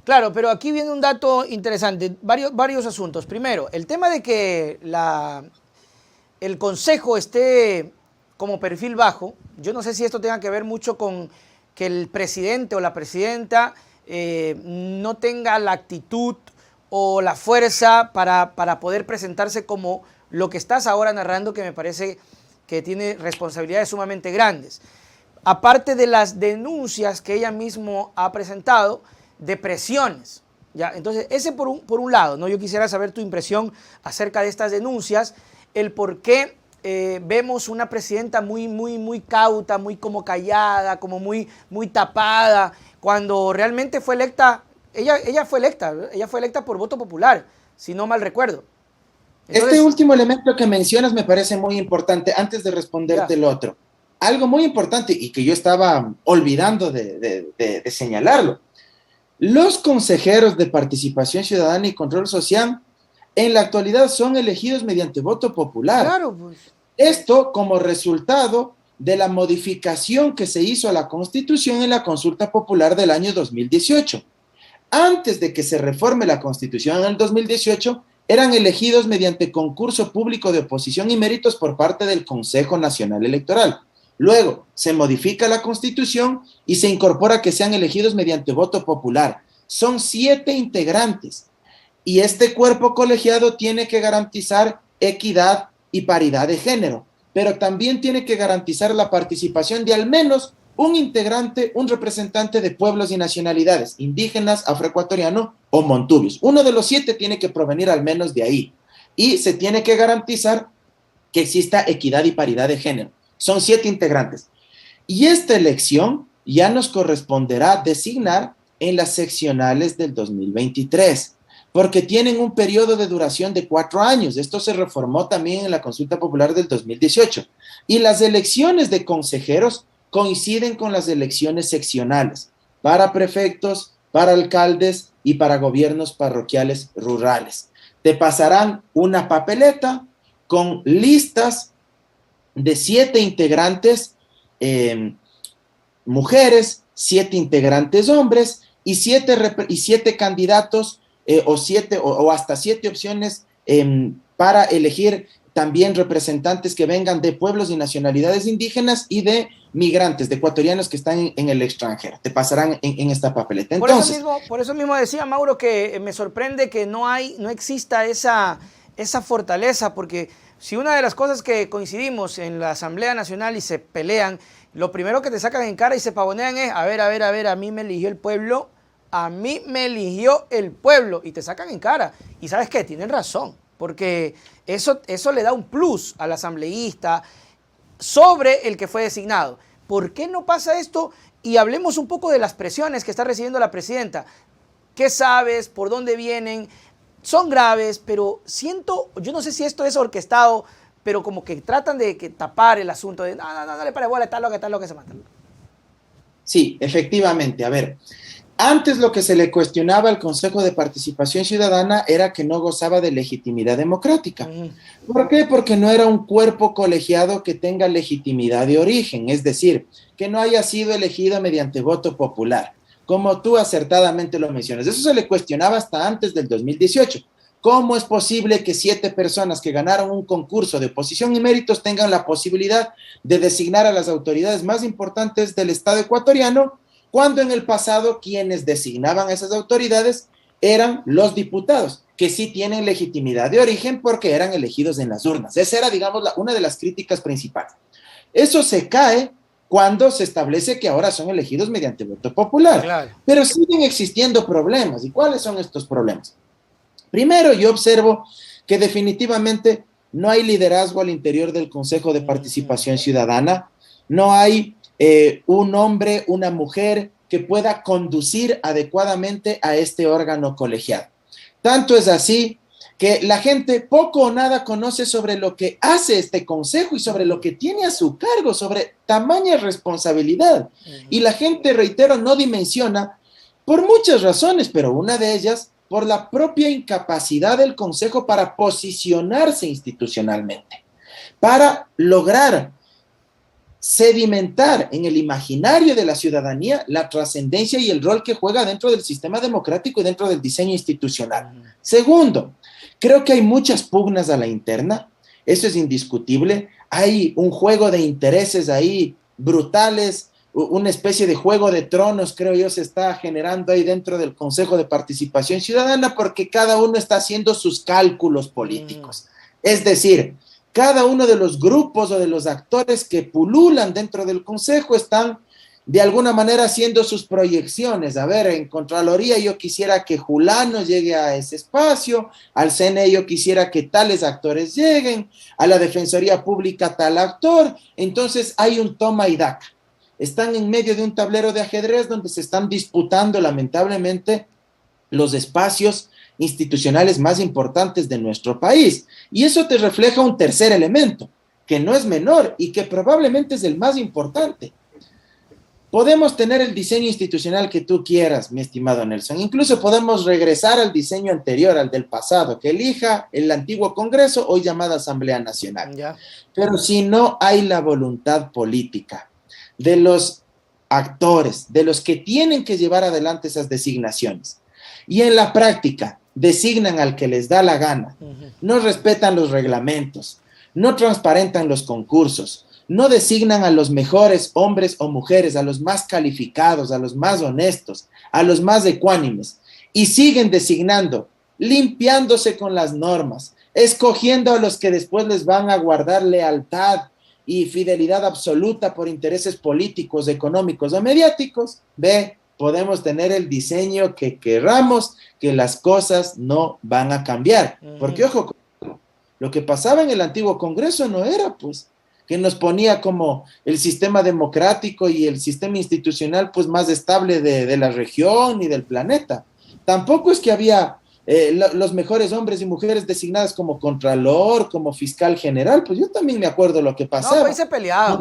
Claro, pero aquí viene un dato interesante, varios asuntos. Primero, el tema de que el Consejo esté como perfil bajo, yo no sé si esto tenga que ver mucho con que el presidente o la presidenta no tenga la actitud o la fuerza para poder presentarse como lo que estás ahora narrando, que me parece que tiene responsabilidades sumamente grandes. Aparte de las denuncias que ella misma ha presentado de presiones. ¿Ya? Entonces, ese por un lado, ¿no? Yo quisiera saber tu impresión acerca de estas denuncias, el por qué vemos una presidenta muy cauta, muy como callada, como muy tapada, cuando realmente fue electa, ella fue electa por voto popular, si no mal recuerdo. Este Entonces, último elemento que mencionas me parece muy importante antes de responderte ya, el otro. Algo muy importante y que yo estaba olvidando de señalarlo. Los consejeros de participación ciudadana y control social en la actualidad son elegidos mediante voto popular. claro, pues, Esto como resultado de la modificación que se hizo a la Constitución en la consulta popular del año 2018. Antes de que se reforme la Constitución en el 2018, eran elegidos mediante concurso público de oposición y méritos por parte del Consejo Nacional Electoral. Luego, se modifica la Constitución y se incorpora que sean elegidos mediante voto popular. Son 7 integrantes y este cuerpo colegiado tiene que garantizar equidad y paridad de género, pero también tiene que garantizar la participación de al menos un integrante, un representante de pueblos y nacionalidades, indígenas, afroecuatoriano o montubios. Uno de los 7 tiene que provenir al menos de ahí. Y se tiene que garantizar que exista equidad y paridad de género. Son 7 integrantes. Y esta elección ya nos corresponderá designar en las seccionales del 2023, porque tienen un periodo de duración de 4 años. Esto se reformó también en la consulta popular del 2018. Y las elecciones de consejeros coinciden con las elecciones seccionales para prefectos, para alcaldes y para gobiernos parroquiales rurales. Te pasarán una papeleta con listas de 7 integrantes mujeres, 7 integrantes hombres y 7 candidatos o hasta 7 opciones para elegir también representantes que vengan de pueblos y nacionalidades indígenas y de migrantes, de ecuatorianos que están en el extranjero. Te pasarán en esta papeleta. Entonces, por eso mismo decía Mauro que me sorprende que no exista esa fortaleza, porque si una de las cosas que coincidimos en la Asamblea Nacional y se pelean, lo primero que te sacan en cara y se pavonean es, a ver, a mí me eligió el pueblo, a mí me eligió el pueblo, y te sacan en cara. Y ¿sabes qué? Tienen razón, porque eso le da un plus al asambleísta sobre el que fue designado. ¿Por qué no pasa esto? Y hablemos un poco de las presiones que está recibiendo la presidenta. ¿Qué sabes? ¿Por dónde vienen? Son graves, pero yo no sé si esto es orquestado, pero como que tratan de tapar el asunto de no le pare bola, está loca, se mata. sí, efectivamente, a ver, antes lo que se le cuestionaba al Consejo de Participación Ciudadana era que no gozaba de legitimidad democrática. ¿Por qué? Porque no era un cuerpo colegiado que tenga legitimidad de origen, es decir, que no haya sido elegido mediante voto popular, como tú acertadamente lo mencionas. Eso se le cuestionaba hasta antes del 2018. ¿Cómo es posible que 7 personas que ganaron un concurso de oposición y méritos tengan la posibilidad de designar a las autoridades más importantes del Estado ecuatoriano, cuando en el pasado quienes designaban a esas autoridades eran los diputados, que sí tienen legitimidad de origen porque eran elegidos en las urnas? Esa era, digamos, una de las críticas principales. Eso se cae cuando se establece que ahora son elegidos mediante voto popular, Claro. pero siguen existiendo problemas. ¿Y cuáles son estos problemas? Primero, yo observo que definitivamente no hay liderazgo al interior del Consejo de Participación Ciudadana, no hay un hombre, una mujer que pueda conducir adecuadamente a este órgano colegiado. Tanto es así que la gente poco o nada conoce sobre lo que hace este consejo y sobre lo que tiene a su cargo, sobre tamaña responsabilidad. Y la gente, reitero, no dimensiona por muchas razones, pero una de ellas por la propia incapacidad del consejo para posicionarse institucionalmente, para lograr sedimentar en el imaginario de la ciudadanía la trascendencia y el rol que juega dentro del sistema democrático y dentro del diseño institucional. Segundo, creo que hay muchas pugnas a la interna, eso es indiscutible, hay un juego de intereses ahí brutales, una especie de juego de tronos, creo yo, se está generando ahí dentro del Consejo de Participación Ciudadana porque cada uno está haciendo sus cálculos políticos. Es decir, cada uno de los grupos o de los actores que pululan dentro del Consejo están de alguna manera haciendo sus proyecciones. A ver, en Contraloría yo quisiera que Julano llegue a ese espacio, al CNE yo quisiera que tales actores lleguen, a la Defensoría Pública tal actor. Entonces hay un toma y daca. Están en medio de un tablero de ajedrez donde se están disputando lamentablemente los espacios institucionales más importantes de nuestro país. Y eso te refleja un tercer elemento, que no es menor y que probablemente es el más importante. Podemos tener el diseño institucional que tú quieras, mi estimado Nelson. Incluso podemos regresar al diseño anterior, al del pasado, que elija el antiguo Congreso, hoy llamada Asamblea Nacional. Ya. Pero si no hay la voluntad política de los actores, de los que tienen que llevar adelante esas designaciones, y en la práctica designan al que les da la gana, no respetan los reglamentos, no transparentan los concursos, no designan a los mejores hombres o mujeres, a los más calificados, a los más honestos, a los más ecuánimes, y siguen designando, limpiándose con las normas, escogiendo a los que después les van a guardar lealtad y fidelidad absoluta por intereses políticos, económicos o mediáticos, podemos tener el diseño que querramos, que las cosas no van a cambiar. Porque, ojo, lo que pasaba en el antiguo Congreso no era, pues, que nos ponía como el sistema democrático y el sistema institucional, pues, más estable de la región y del planeta. Tampoco es que había los mejores hombres y mujeres designadas como contralor, como fiscal general, pues yo también me acuerdo lo que pasaba. No, pues se peleaba.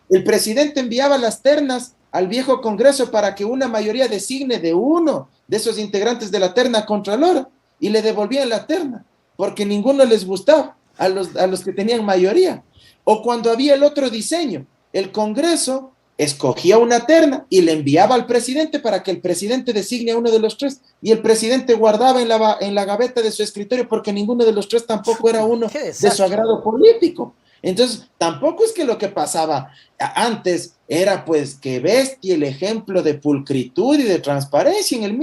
El presidente enviaba las ternas al viejo Congreso para que una mayoría designe de uno de esos integrantes de la terna contralor y le devolvían la terna, porque ninguno les gustaba a los que tenían mayoría. O cuando había el otro diseño, el Congreso escogía una terna y le enviaba al presidente para que el presidente designe a uno de los tres, y el presidente guardaba en la gaveta de su escritorio porque ninguno de los tres tampoco era uno de su agrado político. Entonces, tampoco es que lo que pasaba antes era pues que bestia el ejemplo de pulcritud y de transparencia en el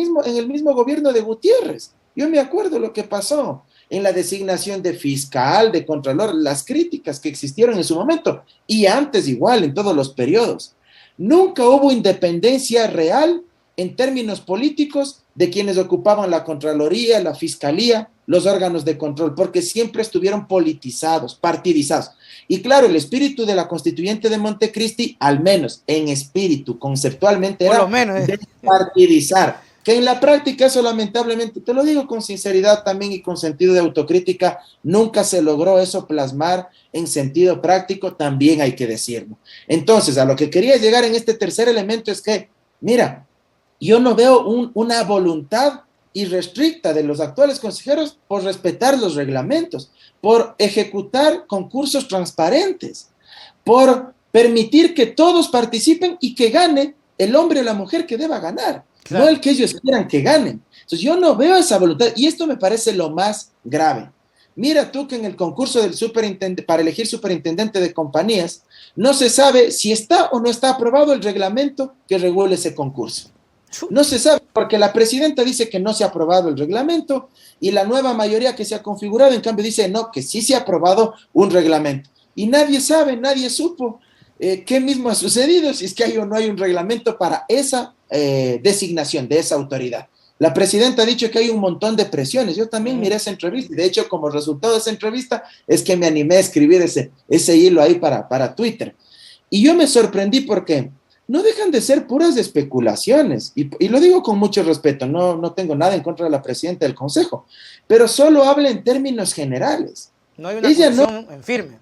mismo gobierno de Gutiérrez. Yo me acuerdo lo que pasó en la designación de fiscal, de contralor, las críticas que existieron en su momento, y antes igual, en todos los periodos. Nunca hubo independencia real en términos políticos de quienes ocupaban la Contraloría, la Fiscalía, los órganos de control, porque siempre estuvieron politizados, partidizados. Y claro, el espíritu de la constituyente de Montecristi, al menos en espíritu, conceptualmente, era despartidizar, que en la práctica eso lamentablemente, te lo digo con sinceridad también y con sentido de autocrítica, nunca se logró eso plasmar en sentido práctico, también hay que decirlo. Entonces, a lo que quería llegar en este tercer elemento es que, mira, yo no veo una voluntad irrestricta de los actuales consejeros por respetar los reglamentos, por ejecutar concursos transparentes, por permitir que todos participen y que gane el hombre o la mujer que deba ganar. Claro. No el que ellos quieran que ganen. Entonces yo no veo esa voluntad y esto me parece lo más grave. Mira tú que en el concurso del para elegir superintendente de compañías no se sabe si está o no está aprobado el reglamento que regule ese concurso. No se sabe porque la presidenta dice que no se ha aprobado el reglamento y la nueva mayoría que se ha configurado en cambio dice no, que sí se ha aprobado un reglamento. Y nadie sabe, nadie supo qué mismo ha sucedido, si es que hay o no hay un reglamento para esa designación de esa autoridad. La presidenta ha dicho que hay un montón de presiones. Yo también miré esa entrevista y de hecho como resultado de esa entrevista es que me animé a escribir ese hilo ahí para Twitter. Y yo me sorprendí porque no dejan de ser puras especulaciones y lo digo con mucho respeto, no tengo nada en contra de la presidenta del Consejo, pero solo habla en términos generales. No hay una posición en firme.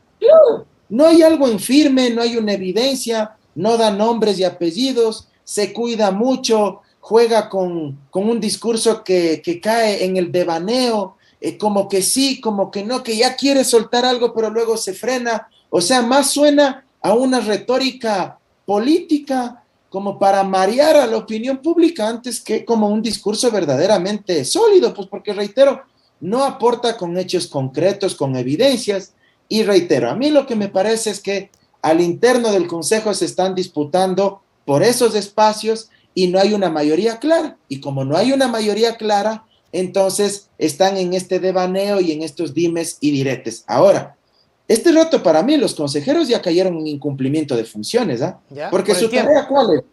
No hay algo en firme, no hay una evidencia, no da nombres y apellidos, se cuida mucho, juega con un discurso que cae en el devaneo, como que sí, como que no, que ya quiere soltar algo, pero luego se frena. O sea, más suena a una retórica política como para marear a la opinión pública antes que como un discurso verdaderamente sólido, pues porque reitero, no aporta con hechos concretos, con evidencias, y reitero, a mí lo que me parece es que al interno del Consejo se están disputando por esos espacios y no hay una mayoría clara, y como no hay una mayoría clara, entonces están en este devaneo y en estos dimes y diretes. Ahora, este rato para mí los consejeros ya cayeron en incumplimiento de funciones, ¿ah? ¿Ya? Porque Por el su tiempo. tarea, ¿cuál es?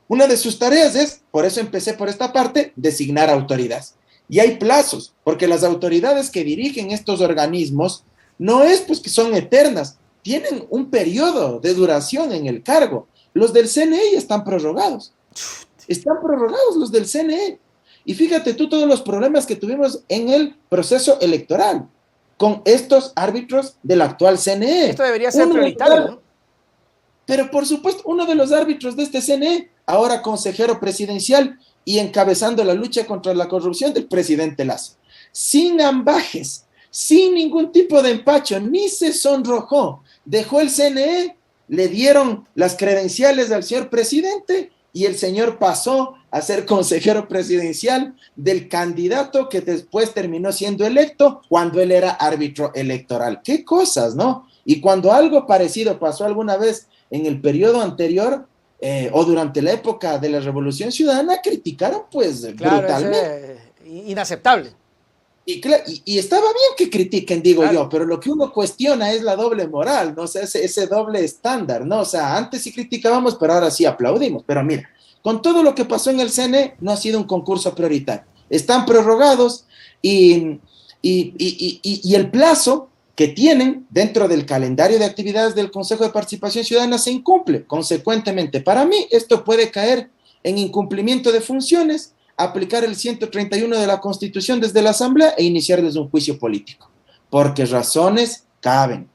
Una de sus tareas es, por eso empecé por esta parte, designar autoridades. Y hay plazos, porque las autoridades que dirigen estos organismos no es pues que son eternas, tienen un periodo de duración en el cargo. Los del CNE ya están prorrogados los del CNE. Y fíjate tú todos los problemas que tuvimos en el proceso electoral con estos árbitros del actual CNE. Esto debería ser prioritario, ¿no? Pero por supuesto, uno de los árbitros de este CNE, ahora consejero presidencial y encabezando la lucha contra la corrupción del presidente Lazo, sin ambajes, sin ningún tipo de empacho, ni se sonrojó, dejó el CNE, le dieron las credenciales al señor presidente y el señor pasó a ser consejero presidencial del candidato que después terminó siendo electo cuando él era árbitro electoral. ¿Qué cosas, no? Y cuando algo parecido pasó alguna vez en el periodo anterior o durante la época de la Revolución Ciudadana, criticaron pues claro, brutalmente. Es inaceptable. Y estaba bien que critiquen, digo Claro. yo, pero lo que uno cuestiona es la doble moral, ¿no? O sea, ese doble estándar, ¿no? O sea, antes sí criticábamos, pero ahora sí aplaudimos. Pero mira, con todo lo que pasó en el CNE, no ha sido un concurso prioritario. Están prorrogados y el plazo que tienen dentro del calendario de actividades del Consejo de Participación Ciudadana se incumple. Consecuentemente, para mí, esto puede caer en incumplimiento de funciones, aplicar el 131 de la Constitución desde la Asamblea e iniciar desde un juicio político, porque razones caben.